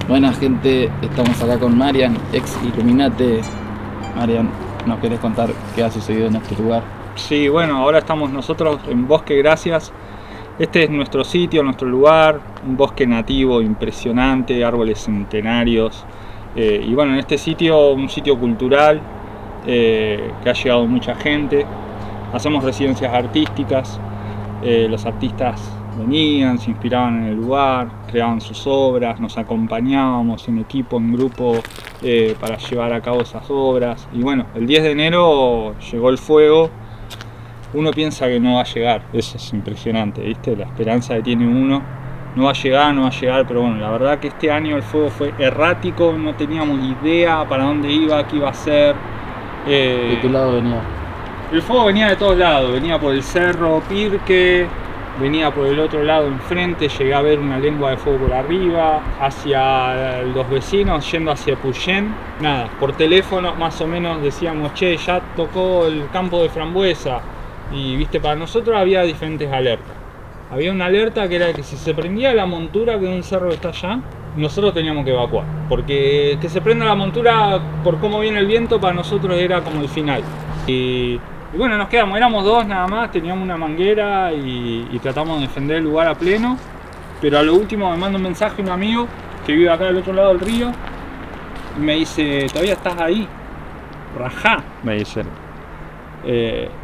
Buena gente, estamos acá con Marian, ex Illuminate. Marian, ¿nos querés contar qué ha sucedido en este lugar? Sí, bueno, ahora estamos nosotros en Bosque Gracias. Este es nuestro sitio, nuestro lugar, un bosque nativo impresionante, árboles centenarios. Y bueno, en este sitio, un sitio cultural que ha llegado mucha gente. Hacemos residencias artísticas. Los artistas venían, se inspiraban en el lugar, creaban sus obras, nos acompañábamos en equipo, en grupo para llevar a cabo esas obras. Y bueno, el 10 de enero llegó el fuego. Uno piensa que no va a llegar, eso es impresionante, ¿viste? La esperanza que tiene uno, no va a llegar, pero bueno, la verdad que este año el fuego fue errático, no teníamos idea para dónde iba, qué iba a ser. ¿De qué lado venía? El fuego venía de todos lados, venía por el cerro Pirque, venía por el otro lado enfrente, llegué a ver una lengua de fuego por arriba, hacia los vecinos, yendo hacia Puyén. Nada, por teléfono más o menos decíamos, che, ya tocó el campo de Frambuesa. Y viste, para nosotros había diferentes alertas. Había una alerta que era que si se prendía la montura, que es un cerro que está allá, nosotros teníamos que evacuar. Porque que se prenda la montura por cómo viene el viento, para nosotros era como el final. Y bueno, nos quedamos, éramos dos nada más, teníamos una manguera y tratamos de defender el lugar a pleno. Pero a lo último me manda un mensaje un amigo que vive acá del otro lado del río y me dice, ¿todavía estás ahí? Rajá, me dice.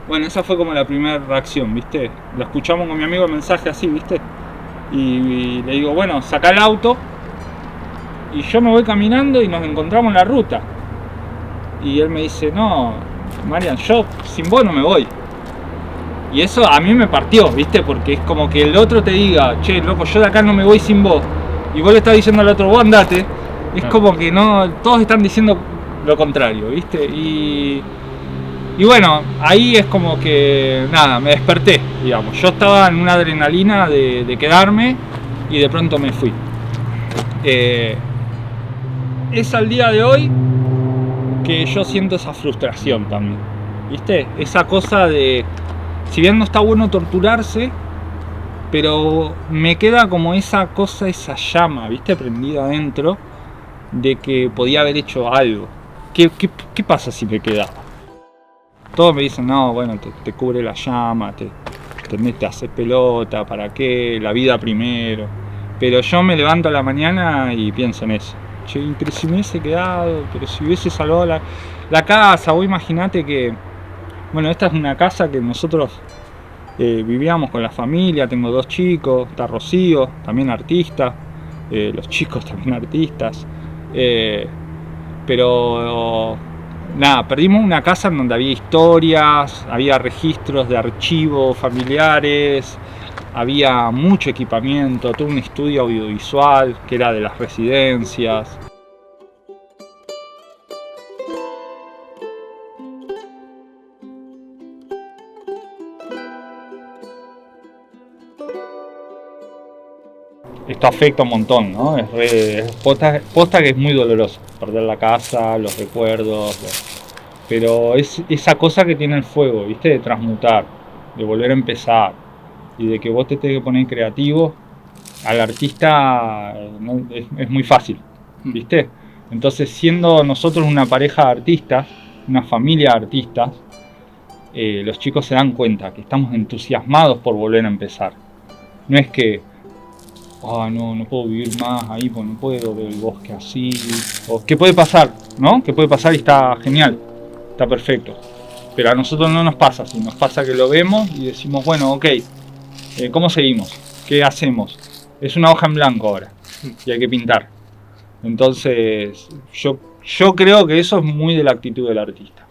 Bueno, esa fue como la primera reacción, ¿viste? Lo escuchamos con mi amigo el mensaje así, ¿viste? Y le digo, bueno, saca el auto. Y yo me voy caminando y nos encontramos en la ruta. Y él me dice, no, Marian, yo sin vos no me voy. Y eso a mí me partió, ¿viste? Porque es como que el otro te diga, che, loco, yo de acá no me voy sin vos. Y vos le estás diciendo al otro, vos andate. Es como que no, todos están diciendo lo contrario, ¿viste? Y bueno, ahí es como que, nada, me desperté, digamos. Yo estaba en una adrenalina de quedarme y de pronto me fui. Es al día de hoy que yo siento esa frustración también, ¿viste? Esa cosa de, si bien no está bueno torturarse, pero me queda como esa cosa, esa llama, ¿viste? Prendida adentro, de que podía haber hecho algo. ¿Qué pasa si me quedaba? Todos me dicen, no, bueno, te cubre la llama, te haces pelota, ¿para qué? La vida primero. Pero yo me levanto a la mañana y pienso en eso. Che, pero si me hubiese quedado, pero si hubiese salvado la casa, vos imaginate que, bueno, esta es una casa que nosotros vivíamos con la familia, tengo 2 chicos, está Rocío, también artista, los chicos también artistas, pero nada, perdimos una casa en donde había historias, había registros de archivos familiares, había mucho equipamiento, todo un estudio audiovisual que era de las residencias. Esto afecta un montón, ¿no? Es posta que es muy doloroso, perder la casa, los recuerdos, pero es esa cosa que tiene el fuego, ¿viste? De transmutar, de volver a empezar y de que vos te tenés que poner creativo. Al artista no, es muy fácil, ¿viste? Entonces, siendo nosotros una pareja de artistas, una familia de artistas, los chicos se dan cuenta que estamos entusiasmados por volver a empezar. No es que no puedo vivir más ahí porque no puedo ver el bosque así. O qué puede pasar, ¿no? Que puede pasar y está genial, está perfecto. Pero a nosotros no nos pasa así, nos pasa que lo vemos y decimos, bueno, ok, ¿cómo seguimos? ¿Qué hacemos? Es una hoja en blanco ahora y hay que pintar. Entonces, yo creo que eso es muy de la actitud del artista.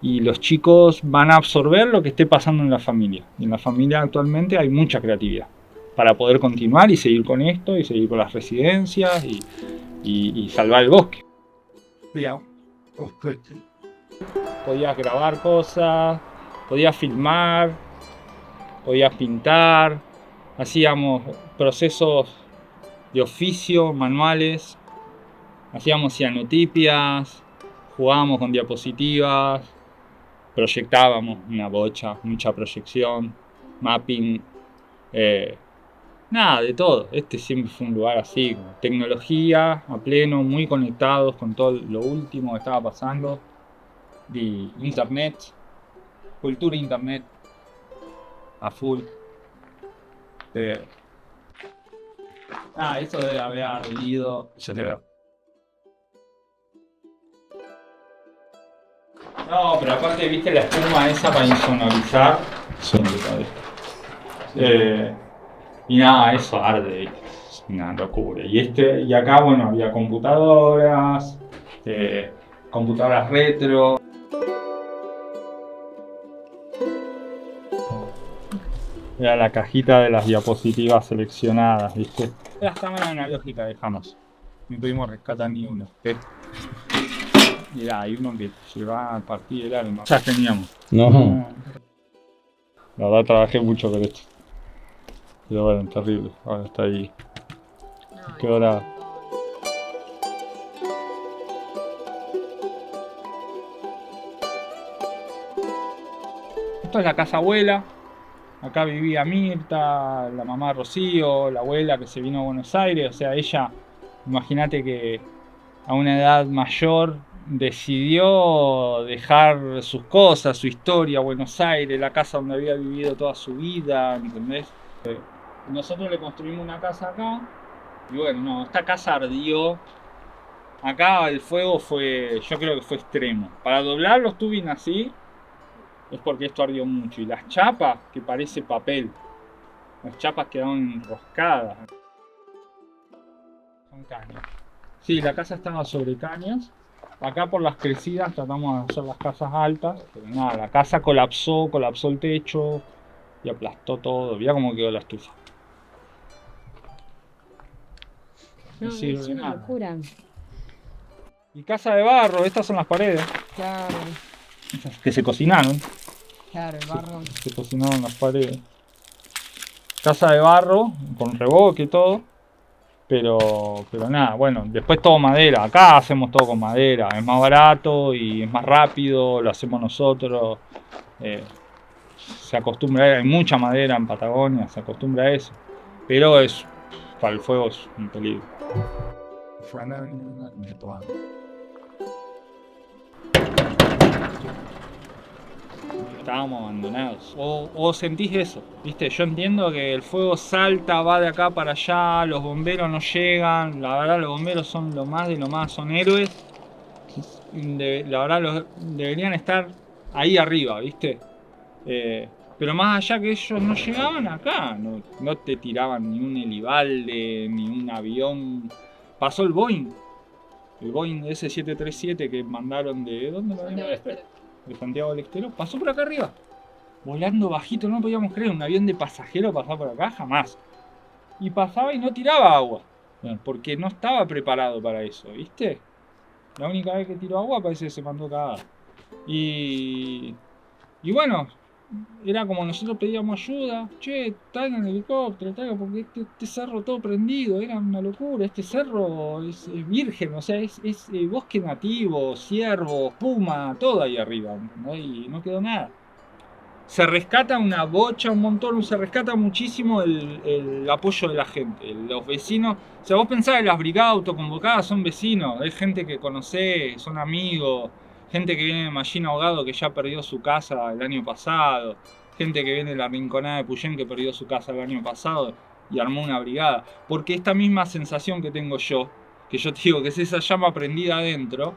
Y los chicos van a absorber lo que esté pasando en la familia. Y en la familia actualmente hay mucha creatividad para poder continuar y seguir con esto, y seguir con las residencias y salvar el bosque. Podías grabar cosas, podías filmar, podías pintar, hacíamos procesos de oficio, manuales, hacíamos cianotipias, jugábamos con diapositivas, proyectábamos una bocha, mucha proyección, mapping. Nada, de todo. Este siempre fue un lugar así, con tecnología a pleno, muy conectados con todo lo último que estaba pasando. Y internet, cultura internet a full. Eh, eso debe haber ido. Yo te veo. No, pero aparte, viste la espuma esa para insonorizar. Sí. Y nada, eso arde, ¿viste? Es una locura. Y acá, bueno, había computadoras, computadoras retro. Era la cajita de las diapositivas seleccionadas, ¿viste? Las cámaras analógicas dejamos. No pudimos rescatar ni uno. Mirá, hay uno que se va a partir el alma. Ya teníamos. No. La verdad trabajé mucho con esto. Pero bueno, terrible. Ahora está ahí. Qué hora. Esto es la casa abuela. Acá vivía Mirta, la mamá de Rocío, la abuela que se vino a Buenos Aires. O sea, ella, imagínate que a una edad mayor decidió dejar sus cosas, su historia, Buenos Aires, la casa donde había vivido toda su vida, ¿entendés? Nosotros le construimos una casa acá y bueno, no, esta casa ardió. Acá el fuego fue, yo creo que fue extremo. Para doblar los tubing así es porque esto ardió mucho. Y las chapas, que parece papel, las chapas quedaron enroscadas. Son cañas. Sí, la casa estaba sobre cañas. Acá por las crecidas tratamos de hacer las casas altas, pero nada, la casa colapsó el techo y aplastó todo. Mirá cómo quedó la estufa. No, sirve es una nada. locura. Y casa de barro, estas son las paredes. Claro, Que se cocinaron. claro, el barro. Se cocinaron las paredes. Casa de barro, con revoque y todo. Pero nada, bueno, después todo madera. Acá hacemos todo con madera. Es más barato y es más rápido, lo hacemos nosotros. Se acostumbra, hay mucha madera en Patagonia, se acostumbra a eso. Pero para el fuego es un peligro. Estábamos abandonados. O sentís eso, ¿viste? Yo entiendo que el fuego salta, va de acá para allá, los bomberos no llegan. La verdad, los bomberos son lo más de lo más, son héroes. La verdad, deberían estar ahí arriba, ¿viste? Pero más allá que ellos no llegaban acá, no te tiraban ni un helibalde, ni un avión. Pasó el Boeing S737 que mandaron de... ¿Dónde lo habían? De Santiago del Estero, pasó por acá arriba, volando bajito, no podíamos creer, un avión de pasajero pasaba por acá, jamás. Y pasaba y no tiraba agua, porque no estaba preparado para eso, ¿viste? La única vez que tiró agua parece que se mandó cagada. Y bueno, era como nosotros pedíamos ayuda, che, traigan el helicóptero, traigan, porque este cerro todo prendido, era una locura, este cerro es virgen, o sea, es bosque nativo, ciervos, puma, todo ahí arriba, ¿no? Y no quedó nada. Se rescata una bocha, un montón, se rescata muchísimo el apoyo de la gente, los vecinos. O sea, vos pensás que las brigadas autoconvocadas son vecinos, es gente que conocés, son amigos. Gente que viene de Mallín Ahogado que ya perdió su casa el año pasado. Gente que viene de la Rinconada de Puyén que perdió su casa el año pasado y armó una brigada. Porque esta misma sensación que tengo yo, que yo te digo que es esa llama prendida adentro,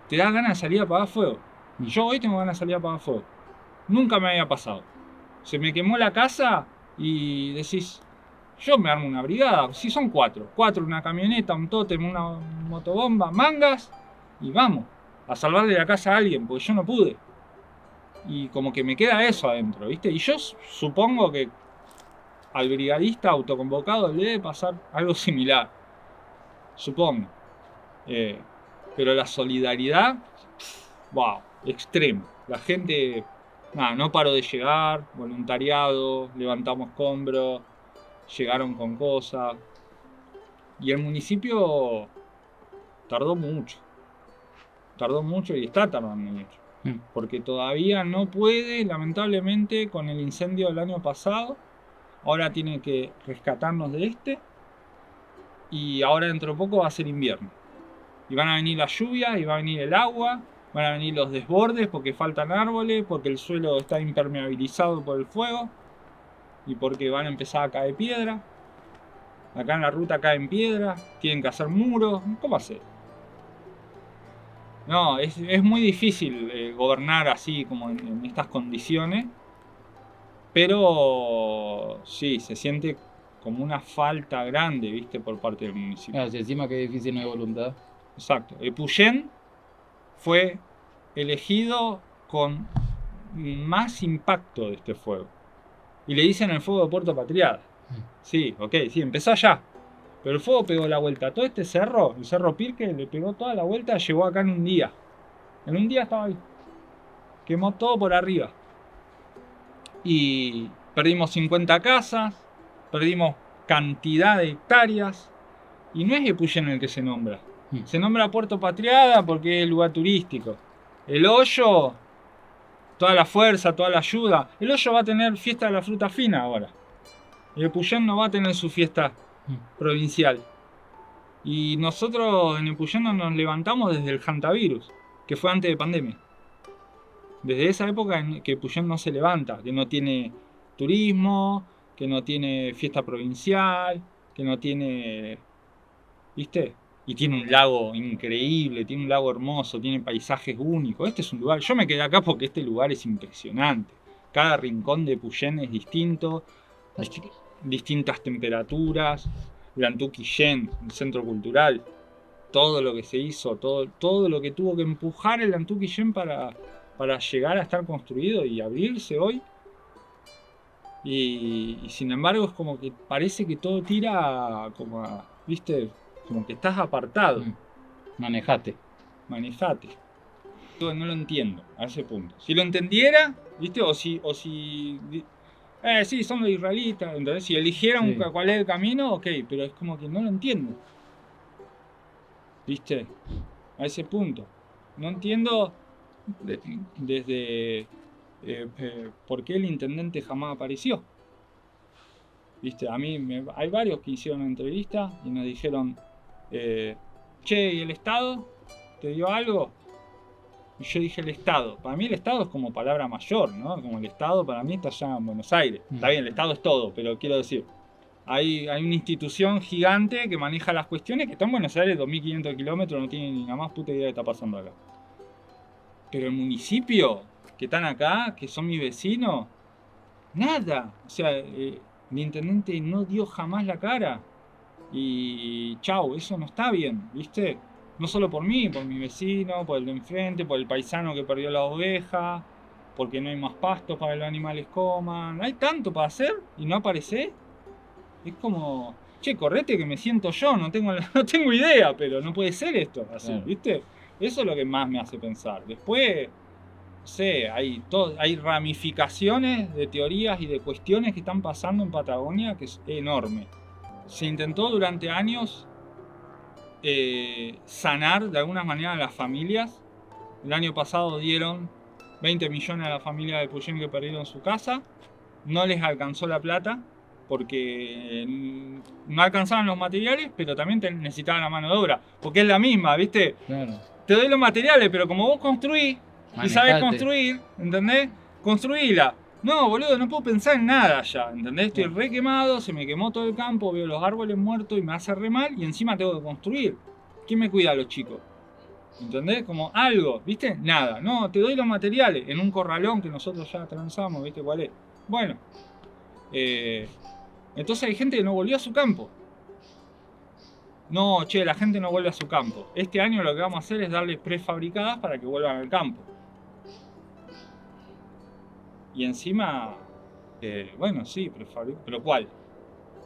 te da ganas de salir a apagar fuego. Y yo hoy tengo ganas de salir a apagar fuego. Nunca me había pasado. Se me quemó la casa y decís, yo me armo una brigada. Si son cuatro, una camioneta, un tótem, una motobomba, mangas y vamos. A salvarle la casa a alguien, porque yo no pude. Y como que me queda eso adentro, ¿viste? Y yo supongo que al brigadista autoconvocado le debe pasar algo similar. Supongo. Pero la solidaridad, wow, extremo. La gente, nada, no paró de llegar, voluntariado, levantamos escombros, llegaron con cosas. Y el municipio tardó mucho y está tardando mucho. Porque todavía no puede, lamentablemente, con el incendio del año pasado, ahora tiene que rescatarnos de este, y ahora dentro de poco va a ser invierno. Y van a venir las lluvias, y va a venir el agua, van a venir los desbordes porque faltan árboles, porque el suelo está impermeabilizado por el fuego, y porque van a empezar a caer piedra. Acá en la ruta caen piedras, tienen que hacer muros, ¿cómo hacer? No, es muy difícil gobernar así como en estas condiciones, pero sí, se siente como una falta grande, ¿viste? Por parte del municipio. Ah, si encima que difícil no hay voluntad. Exacto. Epuyén fue elegido con más impacto de este fuego. Y le dicen el fuego de Puerto Patriada. Sí, ok, sí, empezó allá. Pero el fuego pegó la vuelta. Todo este cerro, el cerro Pirque, le pegó toda la vuelta, llegó acá en un día. En un día estaba ahí. Quemó todo por arriba. Y perdimos 50 casas, perdimos cantidad de hectáreas. Y no es Epuyén el que se nombra. Se nombra Puerto Patriada porque es el lugar turístico. El Hoyo, toda la fuerza, toda la ayuda. El Hoyo va a tener fiesta de la fruta fina ahora. Y Epuyén no va a tener su fiesta provincial. Y nosotros en Epuyén nos levantamos desde el hantavirus, que fue antes de pandemia. Desde esa época en que Epuyén no se levanta, que no tiene turismo, que no tiene fiesta provincial, que no tiene... ¿Viste? Y tiene un lago increíble, tiene un lago hermoso, tiene paisajes únicos. Este es un lugar... Yo me quedé acá porque este lugar es impresionante. Cada rincón de Epuyén es distinto, distintas temperaturas. El Antú-Quillén, el centro cultural, todo lo que se hizo, todo lo que tuvo que empujar el Antú-Quillén para llegar a estar construido y abrirse hoy. Y sin embargo es como que parece que todo tira como a, ¿viste? Como que estás apartado. Manejate. Manejate. Yo no lo entiendo a ese punto. Si lo entendiera, ¿viste? O si sí, son los israelitas, entonces si eligieran Sí. cuál es el camino, ok, pero es como que no lo entiendo. ¿Viste? A ese punto. No entiendo desde por qué el intendente jamás apareció. ¿Viste? A mí hay varios que hicieron entrevista y nos dijeron, che, ¿y el Estado? ¿Te dio algo? Y yo dije el Estado. Para mí el Estado es como palabra mayor, ¿no? Como el Estado para mí está allá en Buenos Aires. Está bien, el Estado es todo, pero quiero decir, hay una institución gigante que maneja las cuestiones que está en Buenos Aires, 2500 kilómetros, no tiene ni la más puta idea de qué está pasando acá. Pero el municipio, que están acá, que son mis vecinos, nada. O sea, el intendente no dio jamás la cara. Y chau, eso no está bien, ¿viste? No solo por mí, por mi vecino, por el de enfrente, por el paisano que perdió la oveja, porque no hay más pastos para que los animales coman. Hay tanto para hacer y no aparece. Es como, che, correte que me siento yo, no tengo idea, pero no puede ser esto así, Claro. ¿viste? Eso es lo que más me hace pensar. Después, no sé, hay ramificaciones de teorías y de cuestiones que están pasando en Patagonia que es enorme. Se intentó durante años sanar de alguna manera a las familias. El año pasado dieron 20 millones a la familia de Epuyén que perdieron su casa. No les alcanzó la plata porque no alcanzaban los materiales, pero también necesitaban la mano de obra. Porque es la misma, ¿viste? Claro. Te doy los materiales, pero como vos construís y sabés Manejate. construir, ¿entendés? Construíla. No, boludo, no puedo pensar en nada ya, ¿entendés? Estoy re quemado, se me quemó todo el campo, veo los árboles muertos y me hace re mal y encima tengo que construir. ¿Quién me cuida a los chicos? ¿Entendés? Como algo, ¿viste? Nada. No, te doy los materiales en un corralón que nosotros ya transamos, ¿viste cuál es? Bueno. Entonces hay gente que no volvió a su campo. No, che, la gente no vuelve a su campo. Este año lo que vamos a hacer es darles prefabricadas para que vuelvan al campo. Y encima, bueno, sí, prefabricado. ¿Pero cuál?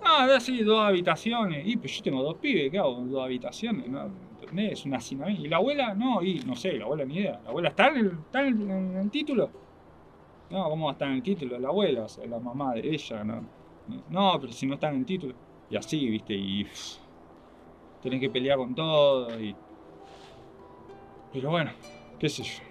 Ah, sí, 2 habitaciones. Y pues yo tengo 2 pibes, ¿qué hago con 2 habitaciones? ¿No? ¿Entendés? Es un hacinamiento. ¿Y la abuela? No, y no sé, la abuela ni idea. ¿La abuela está en el título? No, ¿cómo va a estar en el título? La abuela, o sea, la mamá de ella, ¿no? No, pero si no está en el título. Y así, ¿viste? Y tenés que pelear con todo y... Pero bueno, qué sé yo.